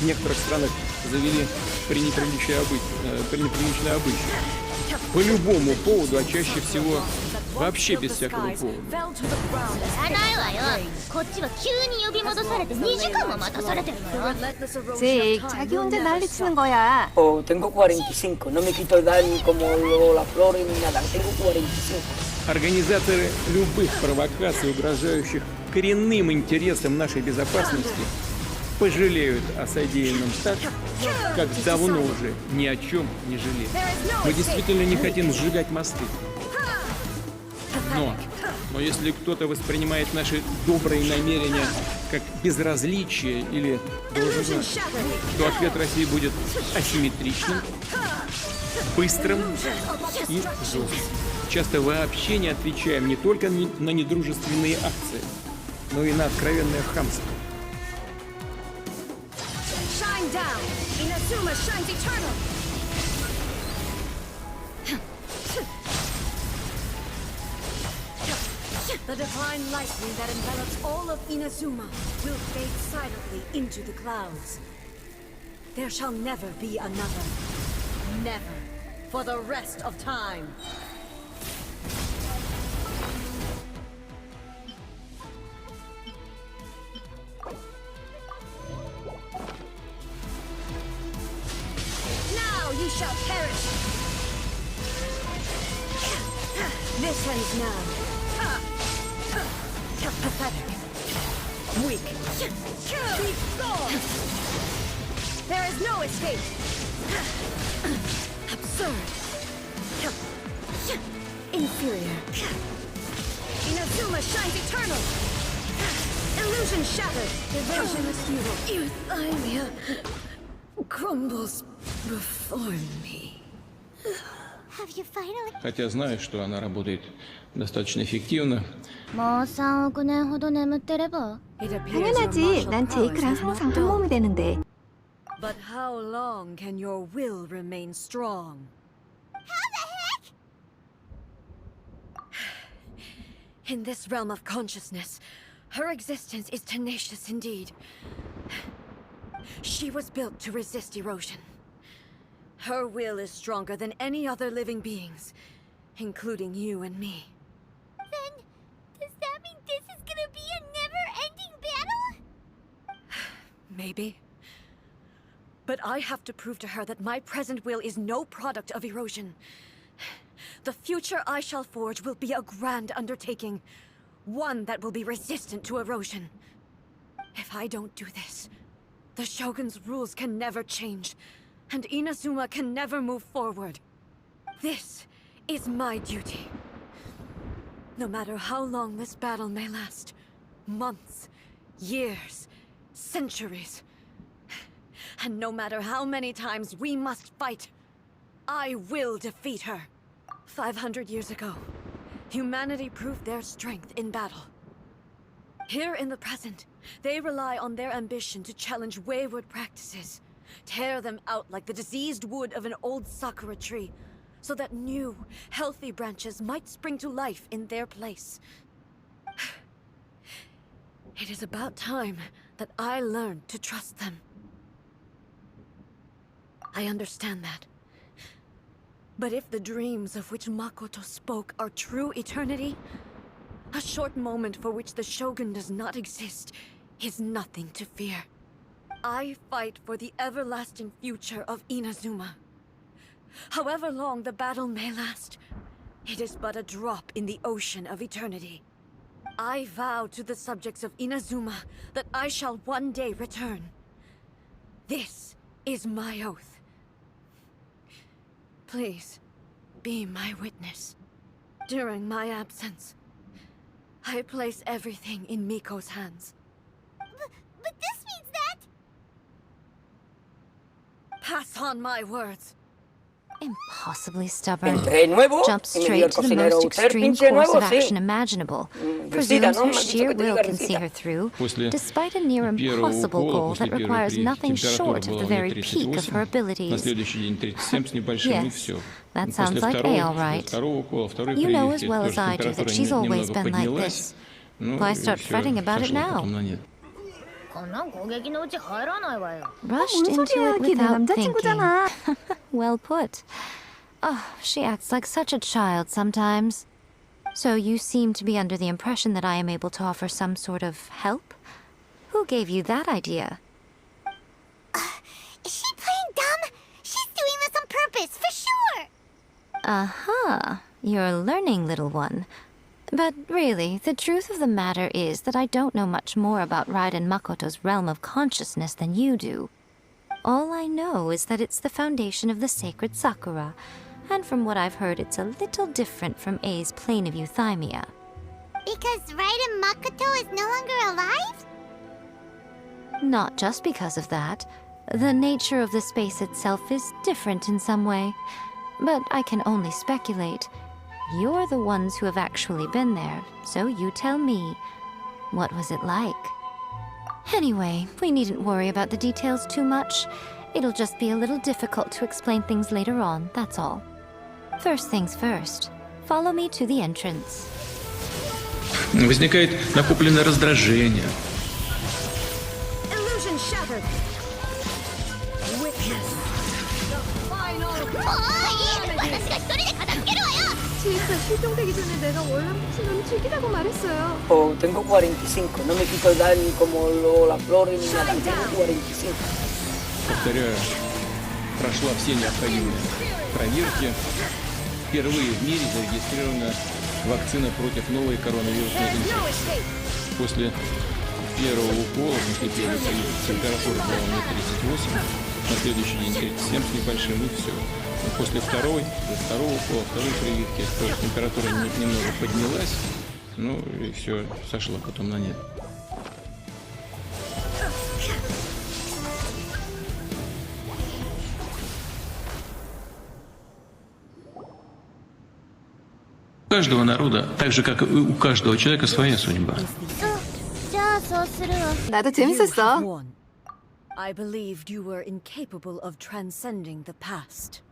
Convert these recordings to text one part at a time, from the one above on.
В некоторых странах завели пренеприличные обычаи. По любому поводу, а чаще всего вообще без всякого повода. 知らないわよ。こっちは急に呼び戻されて2時間も待たされてるのよ。 잭, 자기 혼자 난리치는 거야. Oh, tengo 45. No me quito edad ni como las flores ni nada. Tengo 45. Организаторы любых провокаций, угрожающих коренным интересам нашей безопасности, пожалеют о содеянном так, как давно уже ни о чем не жалеют. Мы действительно не хотим сжигать мосты. Но если кто-то воспринимает наши добрые намерения как безразличие или должен знать, то ответ России будет асимметричным, быстрым и жестким. Часто вообще не отвечаем не только на недружественные акции, но и на откровенное хамство. The divine lightning that envelops all of Inazuma will fade silently into the clouds. There shall never be another. Never. For the rest of time. Now you shall perish. This ends now. Pathetic. Weak. Be gone! There is no escape. Absurd. Inferior. Inazuma shines eternal. Illusion shattered. Evasionless hero. Euthymia crumbles before me. Have you finally... Хотя знаю, что она работает достаточно эффективно. もう3億年ほど眠ってれば 당연하지. 난 제이크랑 항상 한 몸이 되는데. But how long can your will remain strong? In this realm of consciousness, her existence is tenacious indeed. She was built to resist erosion. Her will is stronger than any other living beings, including you and me. Then, does that mean this is gonna be a never-ending battle? Maybe. But I have to prove to her that my present will is no product of erosion. The future I shall forge will be a grand undertaking, one that will be resistant to erosion. If I don't do this, the Shogun's rules can never change, and Inazuma can never move forward. This is my duty. No matter how long this battle may last, months, years, centuries, and no matter how many times we must fight, I will defeat her. 500 years ago, humanity proved their strength in battle. Here in the present, they rely on their ambition to challenge wayward practices, tear them out like the diseased wood of an old sakura tree, so that new, healthy branches might spring to life in their place. It is about time that I learned to trust them. I understand that. But if the dreams of which Makoto spoke are true eternity, a short moment for which the Shogun does not exist is nothing to fear. I fight for the everlasting future of Inazuma. However long the battle may last, it is but a drop in the ocean of eternity. I vow to the subjects of Inazuma that I shall one day return. This is my oath. Please, be my witness. During my absence, I place everything in Miko's hands. But this means that... Pass on my words. Impossibly stubborn. Entré nuevo Jumps y me dio el straight to the cocinero. most Usted extreme pinche course nuevo, of sí. action imaginable. Recita, Presumes ¿no? her Me han dicho sheer que te will diga can see recita. her through, После despite a near первого impossible укола, goal после that первой requires nothing температура short of была the у меня very peak of 38, her на abilities. следующий день 37 с небольшим, и Yes, все. that После sounds like A, all right. второго укола, второй You know as прививки, well тоже as I do that температура she's always немного been like поднялась, this. ну Why и start все, fretting about it сошло now? потом на нет. 난 고객이 오지 하라나요. Rushed 뭔 into 소리야? it 걔 내 without 남자친구잖아. thinking. Well put. Oh, she acts like such a child sometimes. So you seem to be under the impression that I am able to offer some sort of help? Who gave you that idea? Is she playing dumb? She's doing this on purpose, for sure. Uh-huh. You're learning, little one. But really, the truth of the matter is that I don't know much more about Raiden Makoto's realm of consciousness than you do. All I know is that it's the foundation of the sacred Sakura, and from what I've heard, it's a little different from A's plane of euthymia. Because Raiden Makoto is no longer alive? Not just because of that. The nature of the space itself is different in some way. But I can only speculate. You're the ones who have actually been there, so you tell me. What was it like? Anyway, we needn't worry about the details too much. It'll just be a little difficult to explain things later on, that's all. First things first. Follow me to the entrance. Возникает накопленное раздражение. Illusion shattered. Witness the final. 私が一人で片付けるわよ 진짜 실종되기 전에 내가 월남 붙이면 죽이라고 말했어요. Oh, tengo 45, no me quito el daño como las flores ni nada, tengo 45. Повторяю, прошла все необходимые проверки. Впервые в мире зарегистрирована вакцина против новой коронавирусной инфекции. После первого укола, после первой прививки, температура была у меня 38, на следующий день 37 с небольшим, и все. После второго укола, второй прививки, тоже температура немного поднялась, ну и все, сошла потом на нет. У каждого народа, так же как и у каждого человека, своя судьба. じゃあそうするわ 나도 You have 재밌었어. won. I believed you were incapable of transcending the past.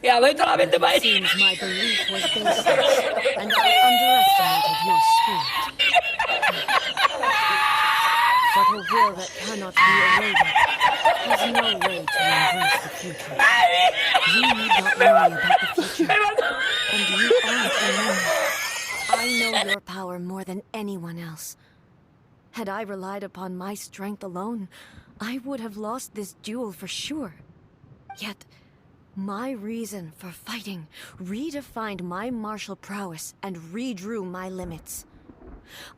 Ya, vete a la mente para Seems my belief was baseless, and I underestimated your spirit. But a will that cannot be eroded has no way to embrace the future. You need not worry about the future, and you aren't alone. I know your power more than anyone else. Had I relied upon my strength alone, I would have lost this duel for sure. Yet, my reason for fighting redefined my martial prowess and redrew my limits.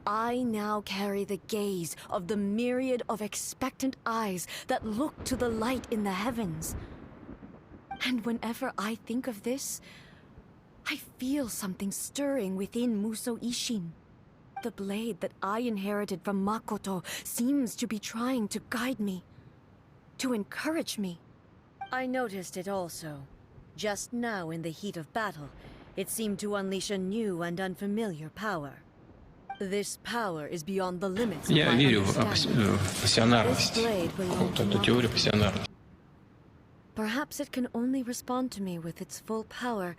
I now carry the gaze of the myriad of expectant eyes that look to the light in the heavens. And whenever I think of this, I feel something stirring within Muso Ishin. The blade that I inherited from Makoto seems to be trying to guide me, to encourage me. I noticed it also. Just now in the heat of battle, it seemed to unleash a new and unfamiliar power. This power is beyond the limits of Я my верю в understanding. пассионарность, This blade belonged to эту Makoto. теорию пассионарности. Perhaps it can only respond to me with its full power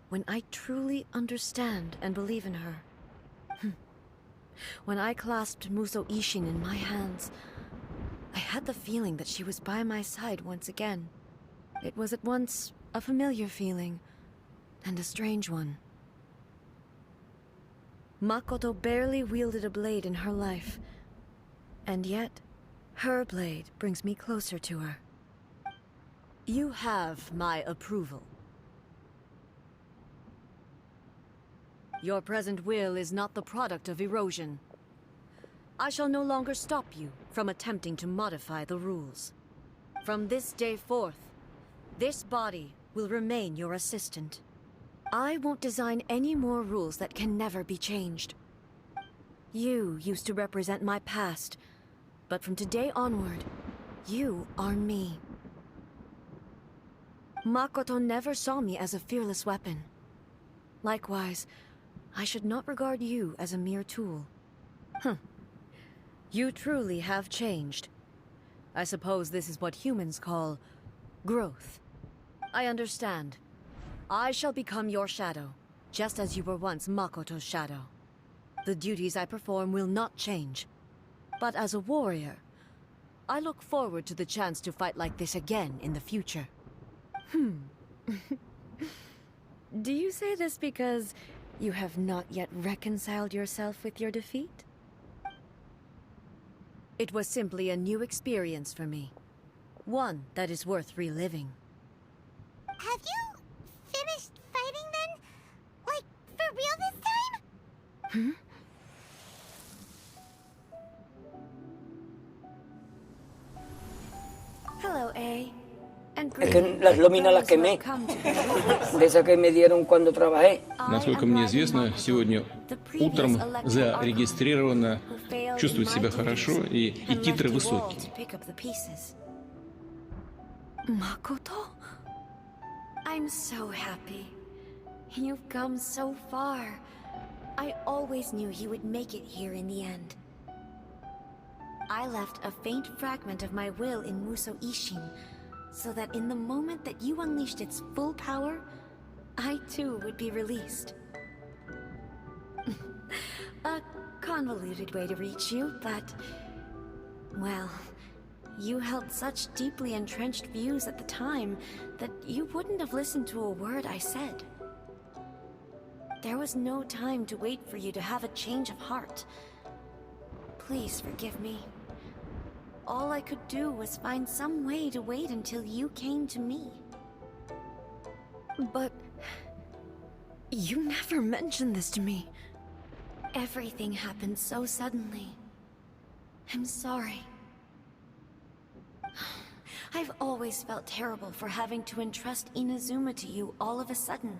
when I truly understand and believe in her. When I clasped Muso Ishin in my hands, I had the feeling that she was by my side once again. It was at once a familiar feeling and a strange one. Makoto barely wielded a blade in her life, and yet her blade brings me closer to her. You have my approval. Your present will is not the product of erosion. I shall no longer stop you from attempting to modify the rules. From this day forth, this body will remain your assistant. I won't design any more rules that can never be changed. You used to represent my past, but from today onward, you are me. Makoto never saw me as a fearless weapon. Likewise, I should not regard you as a mere tool. You truly have changed. I suppose this is what humans call growth. I understand. I shall become your shadow, just as you were once Makoto's shadow. The duties I perform will not change. But as a warrior, I look forward to the chance to fight like this again in the future. Do you say this because you have not yet reconciled yourself with your defeat? It was simply a new experience for me. One that is worth reliving. Have you finished fighting then? Like, for real this time? Hello, A. And Es que las láminas las quemé, de esas que me dieron cuando trabajé. Насколько мне известно, сегодня утром зарегистрировано «Чувствовать себя хорошо» и титры высокие. Makoto? I'm so happy. You've come so far. I always knew you would make it here in the end. I left a faint fragment of my will in Muso Ishin, so that in the moment that you unleashed its full power, I too would be released. A convoluted way to reach you, but... well, you held such deeply entrenched views at the time that you wouldn't have listened to a word I said. There was no time to wait for you to have a change of heart. Please forgive me. All I could do was find some way to wait until you came to me. But... you never mentioned this to me. Everything happened so suddenly. I'm sorry. I've always felt terrible for having to entrust Inazuma to you all of a sudden.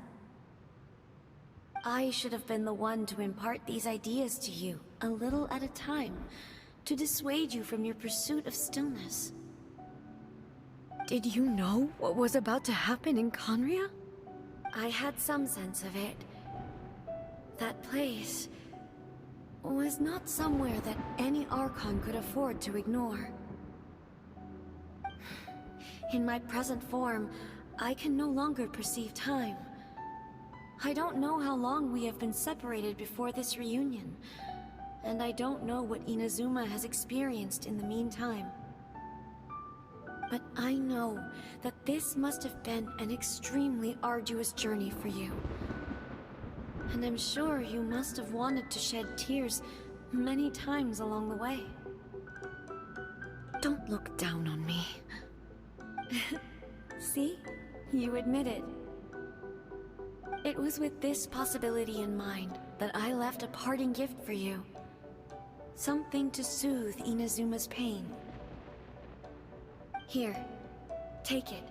I should have been the one to impart these ideas to you, a little at a time, to dissuade you from your pursuit of stillness. Did you know what was about to happen in Conria? I had some sense of it. That place was not somewhere that any Archon could afford to ignore. In my present form, I can no longer perceive time. I don't know how long we have been separated before this reunion, and I don't know what Inazuma has experienced in the meantime. But I know that this must have been an extremely arduous journey for you. And I'm sure you must have wanted to shed tears many times along the way. Don't look down on me. See? You admit it. It was with this possibility in mind that I left a parting gift for you. Something to soothe Inazuma's pain. Here, take it,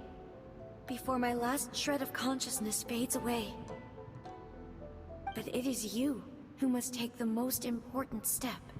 before my last shred of consciousness fades away. But it is you who must take the most important step.